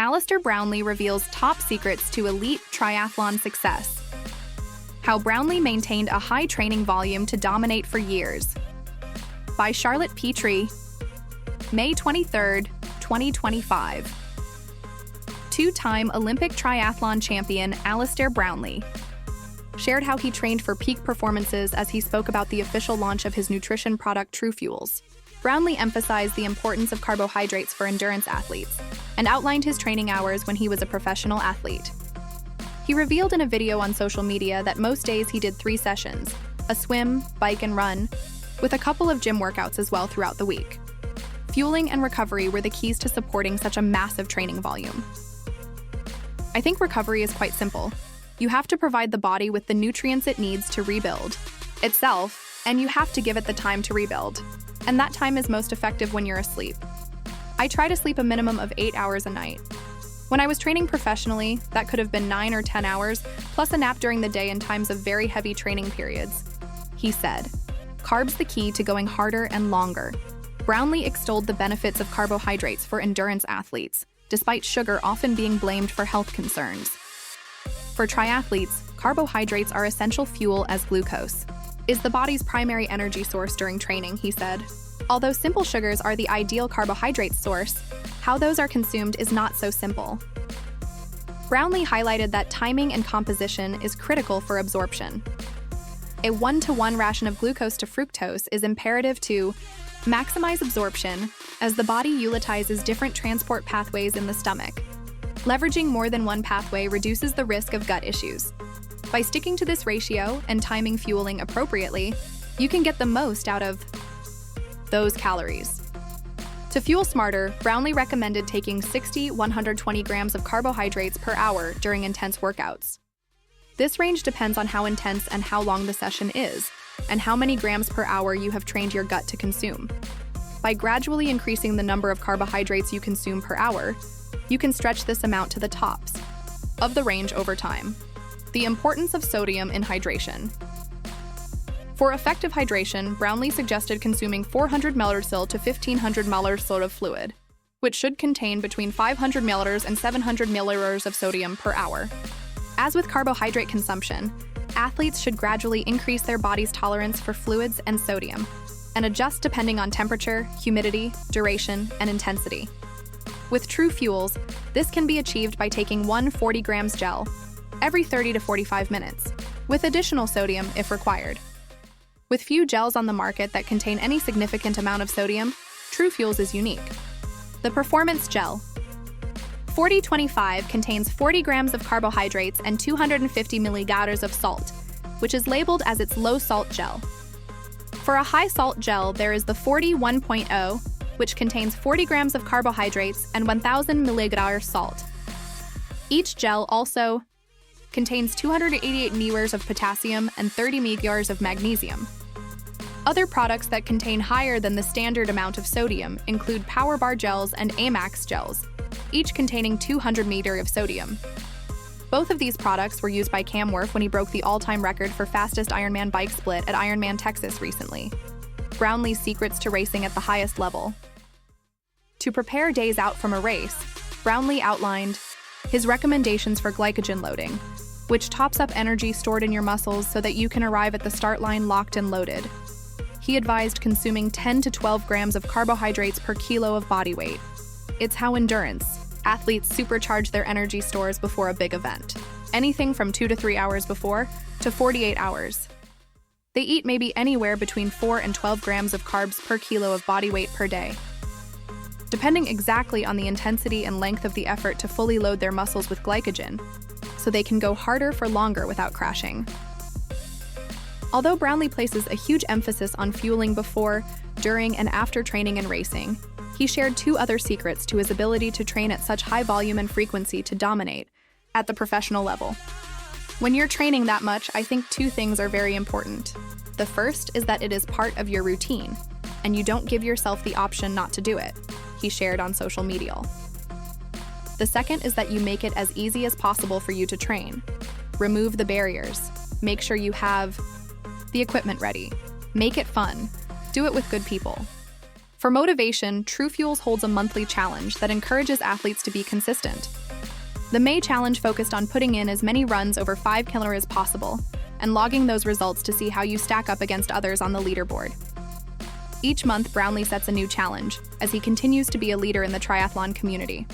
Alistair Brownlee reveals top secrets to elite triathlon success. How Brownlee maintained a high training volume to dominate for years. By Charlotte Petrie, May 23, 2025. Two-time Olympic triathlon champion Alistair Brownlee shared how he trained for peak performances as he spoke about the official launch of his nutrition product True Fuels. Brownlee emphasized the importance of carbohydrates for endurance athletes and outlined his training hours when he was a professional athlete. He revealed in a video on social media that most days he did 3 sessions, a swim, bike, and run, with a couple of gym workouts as well throughout the week. Fueling and recovery were the keys to supporting such a massive training volume. I think recovery is quite simple. You have to provide the body with the nutrients it needs to rebuild itself, and you have to give it the time to rebuild. And that time is most effective when you're asleep. I try to sleep a minimum of 8 hours a night. When I was training professionally, that could have been 9 or 10 hours, plus a nap during the day in times of very heavy training periods. He said, "Carbs the key to going harder and longer." Brownlee extolled the benefits of carbohydrates for endurance athletes, despite sugar often being blamed for health concerns. For triathletes, carbohydrates are essential fuel as glucose is the body's primary energy source during training, he said. Although simple sugars are the ideal carbohydrate source, how those are consumed is not so simple. Brownlee highlighted that timing and composition is critical for absorption. A 1-to-1 ration of glucose to fructose is imperative to maximize absorption as the body utilizes different transport pathways in the stomach. Leveraging more than one pathway reduces the risk of gut issues. By sticking to this ratio and timing fueling appropriately, you can get the most out of those calories. To fuel smarter, Brownlee recommended taking 60-120 grams of carbohydrates per hour during intense workouts. This range depends on how intense and how long the session is, and how many grams per hour you have trained your gut to consume. By gradually increasing the number of carbohydrates you consume per hour, you can stretch this amount to the tops of the range over time. The importance of sodium in hydration. For effective hydration, Brownlee suggested consuming 400 ml to 1500 ml of fluid, which should contain between 500 ml and 700 ml of sodium per hour. As with carbohydrate consumption, athletes should gradually increase their body's tolerance for fluids and sodium, and adjust depending on temperature, humidity, duration, and intensity. With True Fuels, this can be achieved by taking 1 40 grams gel every 30 to 45 minutes, with additional sodium if required. With few gels on the market that contain any significant amount of sodium, True Fuels is unique. The Performance Gel 4025 contains 40 grams of carbohydrates and 250 milliliters of salt, which is labeled as its low-salt gel. For a high-salt gel, there is the 40-1.0, which contains 40 grams of carbohydrates and 1,000 milliliters salt. Each gel also contains 288 milliliters of potassium and 30 milliliters of magnesium. Other products that contain higher than the standard amount of sodium include Power Bar gels and Amax gels, each containing 200 milliliters of sodium. Both of these products were used by Cam Wurf when he broke the all-time record for fastest Ironman bike split at Ironman Texas recently. Brownlee's secrets to racing at the highest level. To prepare days out from a race, Brownlee outlined his recommendations for glycogen loading, which tops up energy stored in your muscles so that you can arrive at the start line locked and loaded. He advised consuming 10 to 12 grams of carbohydrates per kilo of body weight. It's how endurance athletes supercharge their energy stores before a big event, anything from 2 to 3 hours before to 48 hours. They eat maybe anywhere between 4 and 12 grams of carbs per kilo of body weight per day, depending exactly on the intensity and length of the effort to fully load their muscles with glycogen, so they can go harder for longer without crashing. Although Brownlee places a huge emphasis on fueling before, during, and after training and racing, he shared 2 other secrets to his ability to train at such high volume and frequency to dominate at the professional level. When you're training that much, I think 2 things are very important. The first is that it is part of your routine, and you don't give yourself the option not to do it, he shared on social media. The second is that you make it as easy as possible for you to train. Remove the barriers. Make sure you have the equipment ready. Make it fun. Do it with good people. For motivation, True Fuels holds a monthly challenge that encourages athletes to be consistent. The May challenge focused on putting in as many runs over 5 kilometers as possible and logging those results to see how you stack up against others on the leaderboard. Each month, Brownlee sets a new challenge as he continues to be a leader in the triathlon community.